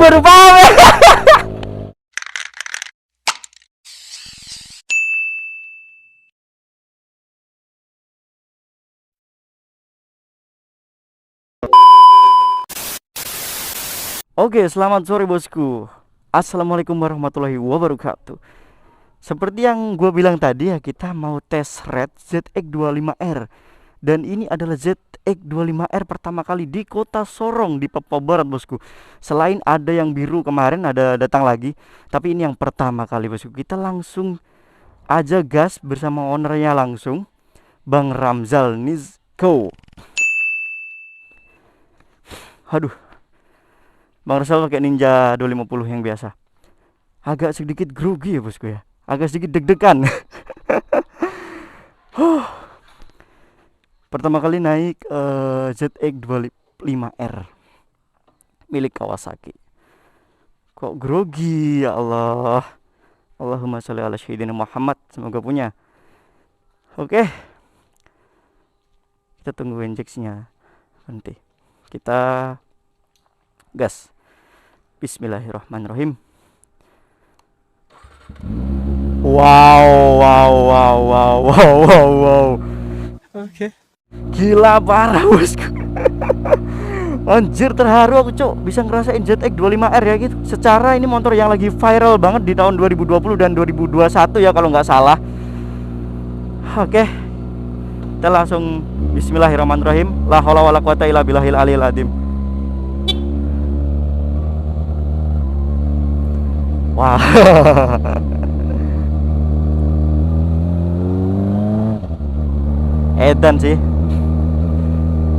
baru paham ya. Oke, selamat sore bosku. Assalamualaikum warahmatullahi wabarakatuh. Seperti yang gue bilang tadi ya, kita mau tes red ZX25R. Dan ini adalah ZX25R pertama kali di kota Sorong di Papua Barat bosku. Selain ada yang biru kemarin ada datang lagi, tapi ini yang pertama kali bosku. Kita langsung aja gas bersama ownernya langsung, Bang Ramzal Nizko. Aduh, Bang Ramzal pakai Ninja 250 yang biasa. Agak sedikit grogi ya bosku ya. Agak sedikit deg-degan. Pertama kali naik ZX25R milik Kawasaki. Kok grogi ya Allah. Allahumma sholli ala sayyidina Muhammad. Semoga punya. Oke. Kita tunggu injeksinya nanti. Kita gas. Bismillahirrahmanirrahim. Wow. Oke. Gila parah bosku. Anjir, terharu aku cok bisa ngerasain ZX25R ya gitu. Secara ini motor yang lagi viral banget di tahun 2020 dan 2021 ya kalau nggak salah. Oke. Kita langsung bismillahirrahmanirrahim. La haula wala quwata illa billahil aliyil azim. Wah. Edan sih.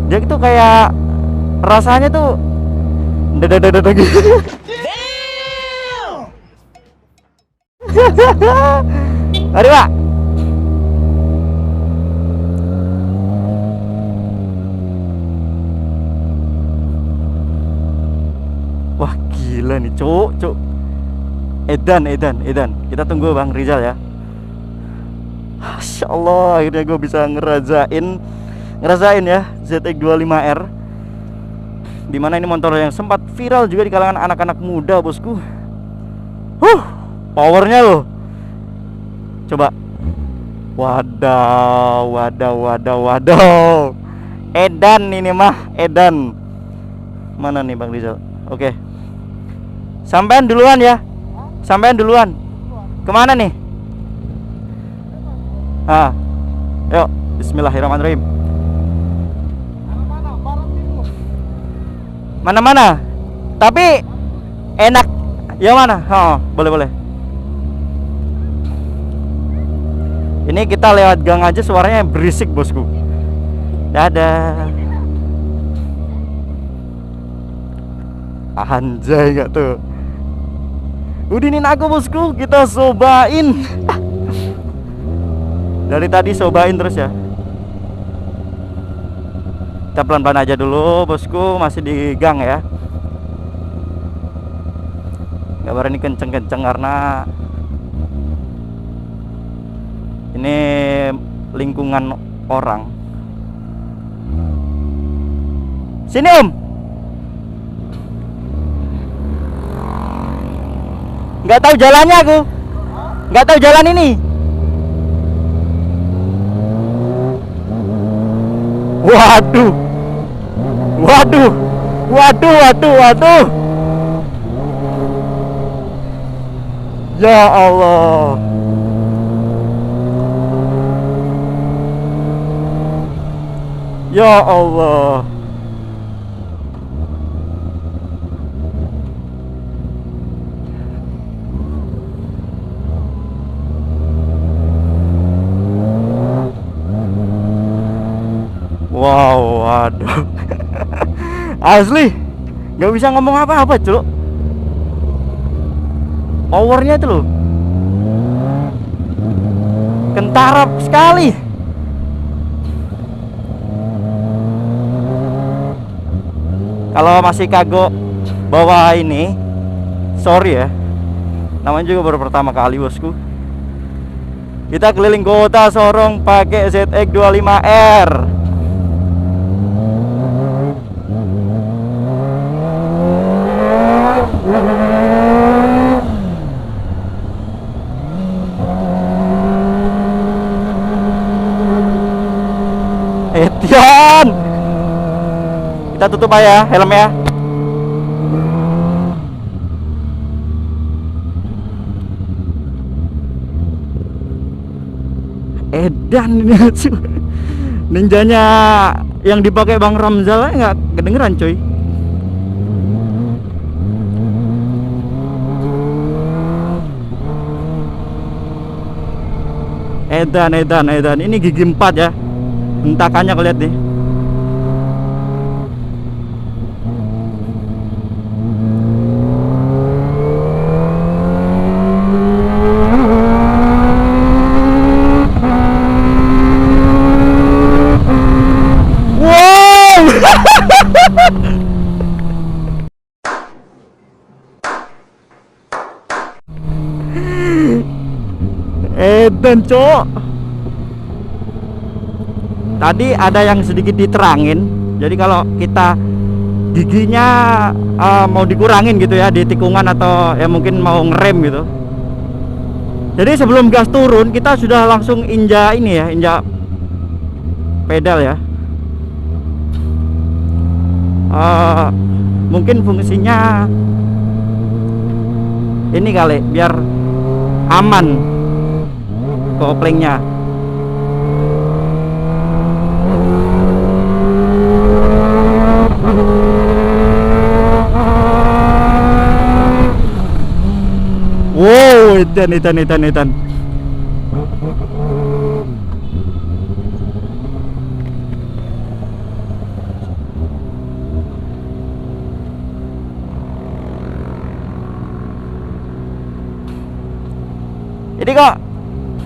Dia itu kayak rasanya tuh dadadadada gitu. Mari Pak. Wah gila nih cuk. Edan. Kita tunggu Bang Rizal ya. Masya Allah, akhirnya gue bisa ngerasain ya ZX25R. Dimana ini motor yang sempat viral juga di kalangan anak-anak muda bosku. Powernya loh. Coba. Wadaw. Edan ini mah, edan. Mana nih Bang Rizal? Oke. Sampean duluan ya. Kemana nih? Yuk, bismillahirrahmanirrahim. Mana? Tapi enak. Ya mana? Boleh. Ini kita lewat gang aja suaranya berisik bosku. Dadah. Anjay gak tuh? Udinin aku bosku, kita cobain. Dari tadi cobain terus ya. Kita pelan-pelan aja dulu bosku, masih di gang ya. Gak berani kenceng-kenceng karena ini lingkungan orang. Sini Om. Gak tahu jalannya aku. Gak tahu jalan ini. Waduh. Ya Allah. Ya Allah. Waduh. Asli nggak bisa ngomong apa-apa cuk. Powernya itu loh kentarap sekali. Kalau masih kagok bawa ini, sorry ya, namanya juga baru pertama kali bosku. Kita keliling kota Sorong pakai ZX25R. Perhatian. Kita tutup aja helmnya. Edan ini ninjanya yang dipakai Bang Ramzal nggak kedengeran coy. Edan ini gigi 4 ya, hentakannya kelihat nih. Edan cok. Tadi ada yang sedikit diterangin. Jadi kalau kita giginya mau dikurangin gitu ya di tikungan atau ya mungkin mau ngerem gitu. Jadi sebelum gas turun kita sudah langsung injak ini ya, injak pedal ya. Mungkin fungsinya ini kali biar aman koplingnya. Wow, edan. Jadi kok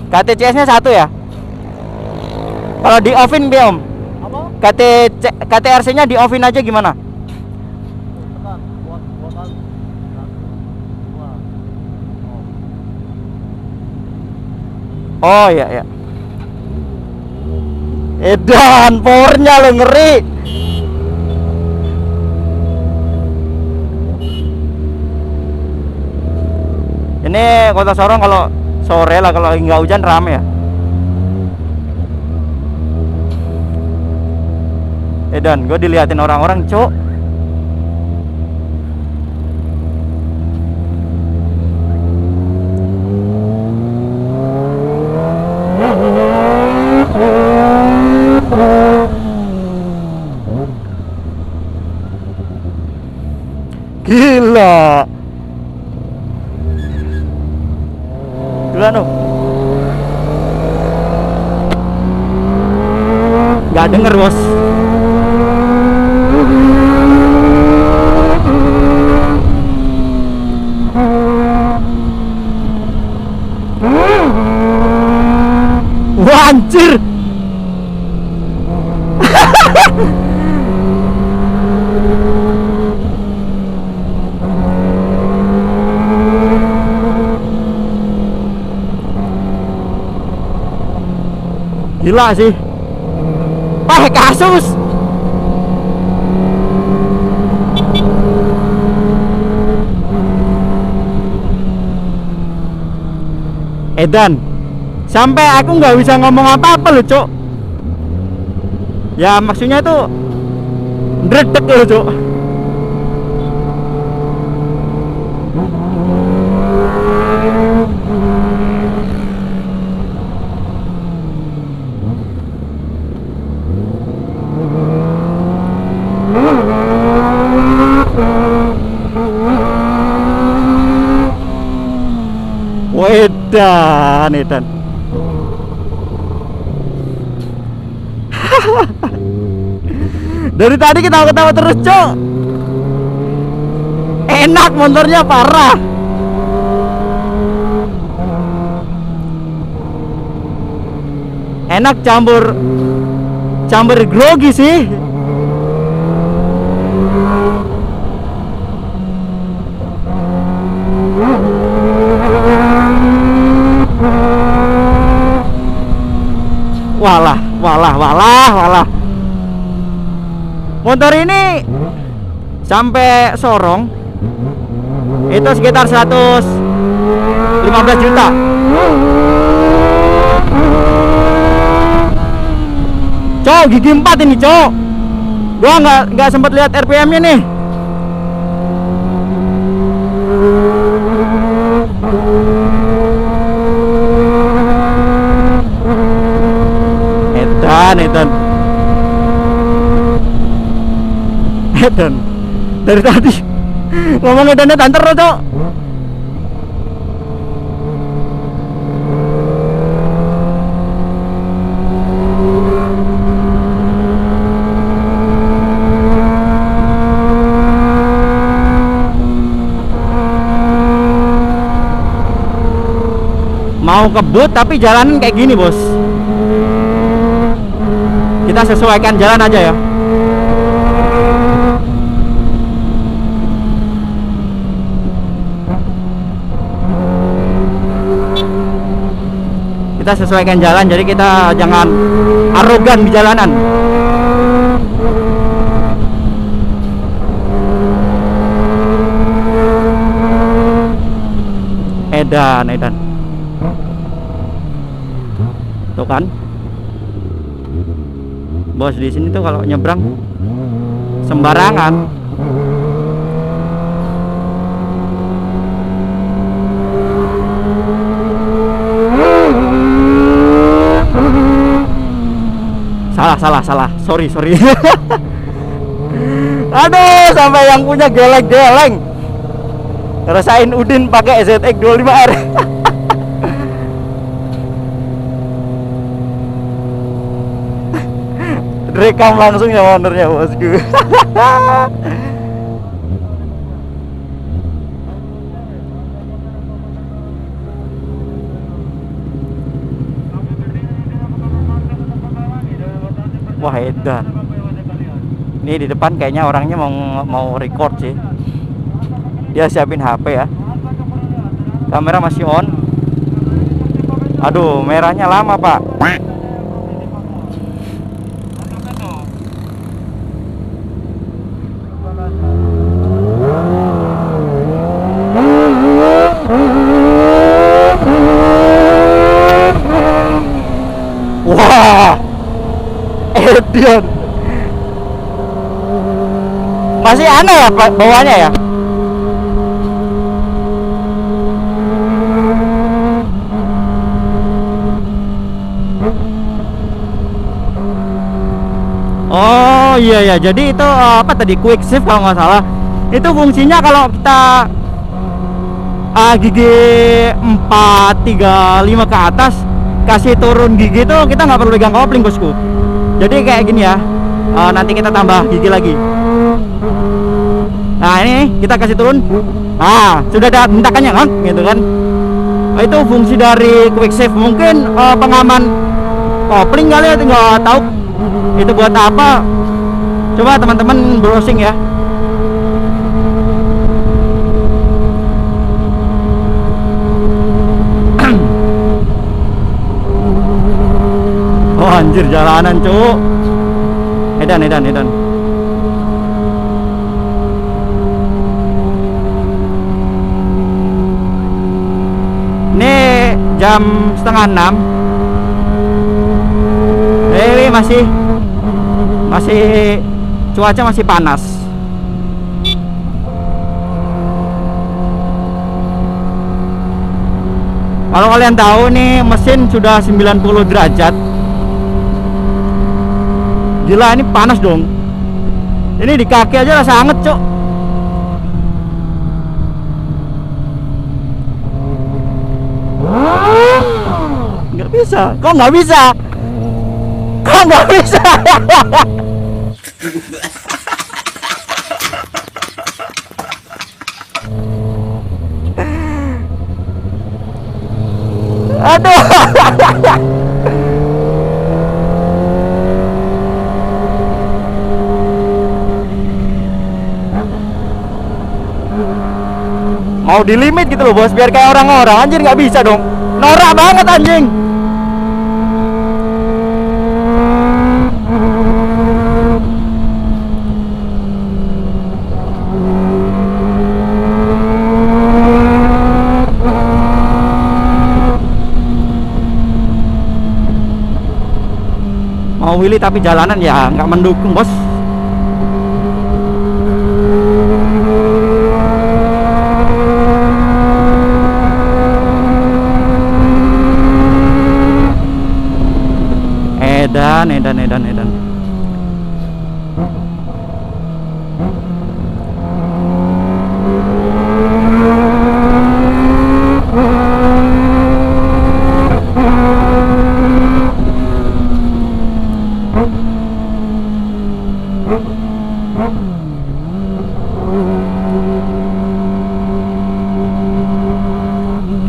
KTCS-nya 1 ya? Kalau di offin biar Om. Apa? KTRC-nya di offin aja gimana? Oh iya. Edan, powernya lo ngeri. Ini Kota Sorong kalau sore lah, kalau nggak hujan rame ya. Edan, gue diliatin orang-orang cok. Gila. Duluan dong. Gak denger bos. Wah anjir. Gila sih. Pakai kasus. Edan, sampai aku nggak bisa ngomong apa-apa loh cok. Ya maksudnya tuh ndredeg loh cok. Edan. Dari tadi ketawa-ketawa terus cok. Enak motornya parah. Enak campur grogi sih. Walah. Motor ini sampai Sorong itu sekitar 115 juta. Cok, gigi 4 ini, cok. Gua nggak sempat lihat RPM-nya nih. Edan dari tadi ngomong edannya tanter loh, cok. Mau kebut tapi jalanan kayak gini, bos. Kita sesuaikan jalan aja ya. Kita sesuaikan jalan, jadi kita jangan arogan di jalanan. Edan tuh kan, bos. Di sini tuh kalau nyebrang sembarangan. Salah, sorry. Aduh, sampai yang punya geleng-geleng ngerasain Udin pakai ZX 25R. Rekam langsung ya motornya, bosku. Wah, edan. Ini di depan kayaknya orangnya mau record sih. Dia siapin HP ya. Kamera masih on. Aduh, merahnya lama, Pak. Wah, Edion masih aneh ya bawahnya ya. Oh iya, jadi itu apa tadi, quick shift kalau nggak salah. Itu fungsinya kalau kita gigi 4, 3, 5 ke atas kasih turun gigi itu kita nggak perlu pegang kopling, bosku. Jadi kayak gini ya, nanti kita tambah gigi lagi. Nah, ini kita kasih turun. Nah, sudah ada bentakannya kan, gitu kan. Itu fungsi dari quick shift. Mungkin pengaman kopling kali ya, nggak tahu itu buat apa. Coba teman-teman browsing ya. Oh anjir, jalanan cuk. Edan. Ini jam 5:30. Ini masih cuaca masih panas. Kalau kalian tahu nih, mesin sudah 90 derajat. Gila, ini panas dong. Ini di kaki aja rasa anget, cok. Nggak bisa. Kok nggak bisa? Kok nggak bisa? Aduh. Mau di limit gitu loh, bos, biar kayak orang-orang. Anjir, nggak bisa dong. Norak banget anjing. Mau mau Willy tapi jalanan ya nggak mendukung bos. Edan.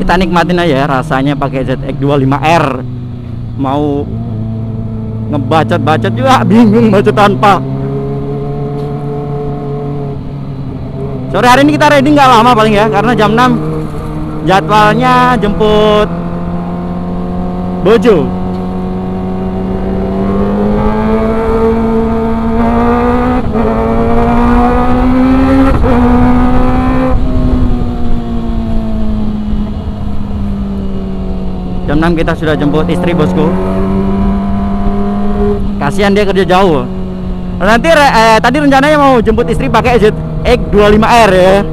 Kita nikmatin aja ya rasanya pakai ZX25R. Mau ngebacot juga bingung bacot tanpa. Sore hari ini kita riding nggak lama paling ya, karena jam 6 jadwalnya jemput Bojo. Jam 6 kita sudah jemput istri bosku. Kasihan dia kerja jauh. Nanti tadi rencananya mau jemput istri pakai ZX25R ya.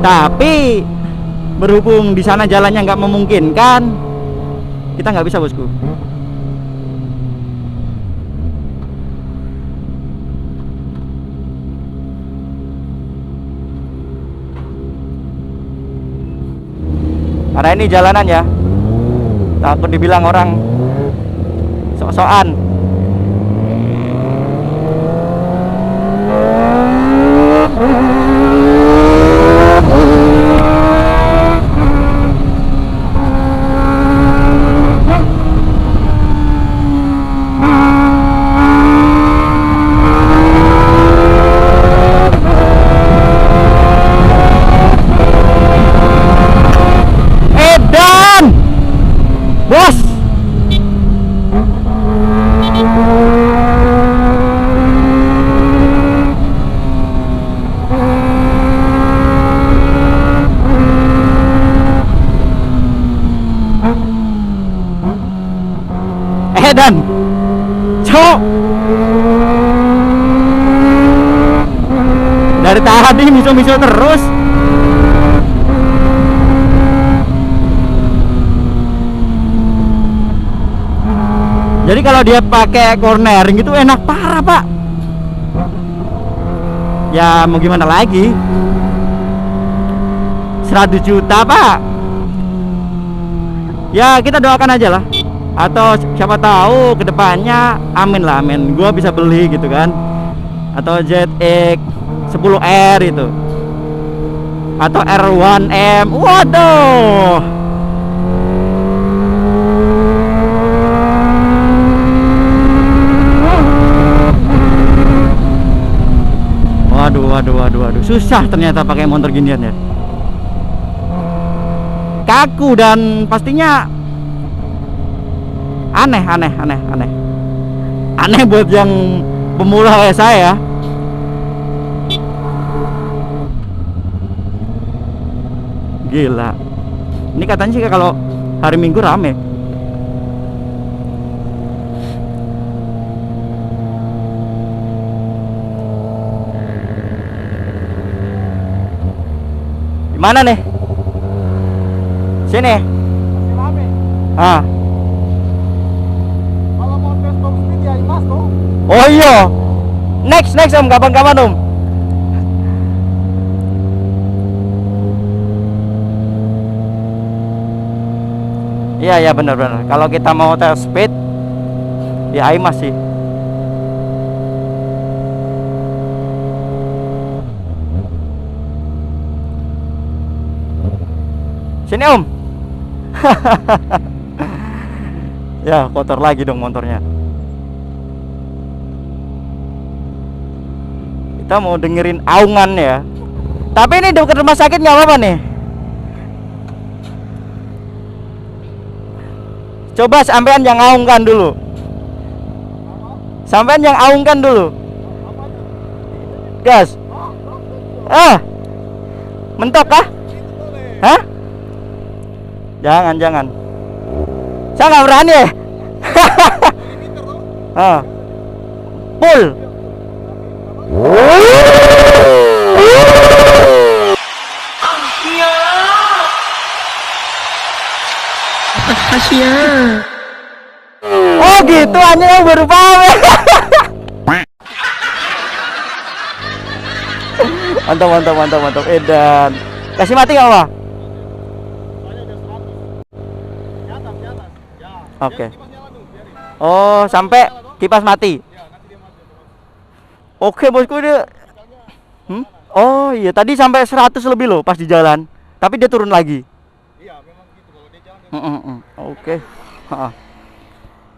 Tapi berhubung di sana jalannya nggak memungkinkan, kita nggak bisa bosku. Karena ini jalanan ya, takut dibilang orang sok-sokan. Bos, Dan cok dari tadi miso-miso terus. Jadi kalau dia pakai cornering itu enak parah pak. Ya mau gimana lagi, 100 juta pak. Ya kita doakan aja lah. Atau siapa tahu kedepannya, amin lah amin, gua bisa beli gitu kan. Atau ZX 10R itu, atau R1M. Waduh, waduh, susah ternyata pakai motor ginian ya. Kaku dan pastinya aneh buat yang pemula kayak saya. Gila, ini katanya sih kalau hari Minggu rame. Mana nih? Sini. Ah. Kalau mau tes top speed ya Imas tuh. Oh iya. Next Om, kapan-kapan Om. Iya benar. Kalau kita mau tes speed ya Imas sih. Sini Om. Ya kotor lagi dong motornya. Kita mau dengerin aungan ya. Tapi ini dekat rumah sakit nggak apa-apa nih. Coba sampean yang aungkan dulu. Sampean yang aungkan dulu. Gas. Mentok kah? Hah? Jangan. Saya nggak berani. Ah, full. Oh gitu, anjing aku baru paham. Mantap, mantap, mantap, mantap. Edan. Kasih mati nggak, Pak? Di atas, di atas. Ya. Oke. Biarin kipas nyala tuh, biarin. Oh, sampai kipas mati. Ya, nanti dia mati otomatis. Oke, bosku dia. Oh iya, tadi sampai 100 lebih loh pas di jalan. Tapi dia turun lagi. Iya, memang gitu kalau dia jalan dia. Oke. Ha-ha.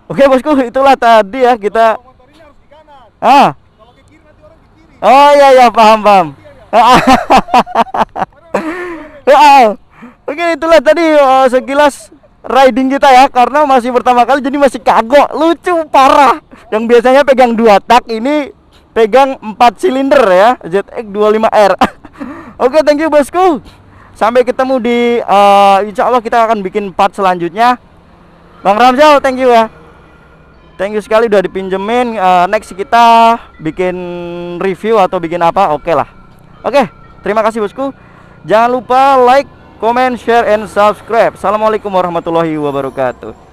Oke, bosku, itulah tadi ya kita. Kalau motor ini harus di kanan. Ah. Kalau ke kiri nanti orang ke kiri. Oh iya iya, paham paham. Oke, itulah tadi sekilas riding kita ya, karena masih pertama kali jadi masih kagok, lucu parah. Yang biasanya pegang 2 tak, ini pegang 4 silinder ya, ZX25R. Oke, thank you bosku. Sampai ketemu di insya Allah kita akan bikin part selanjutnya. Bang Ramzal, thank you ya. Thank you sekali udah dipinjemin. Next kita bikin review atau bikin apa, oke lah. Oke, terima kasih bosku. Jangan lupa like, comment, share, and subscribe. Assalamualaikum warahmatullahi wabarakatuh.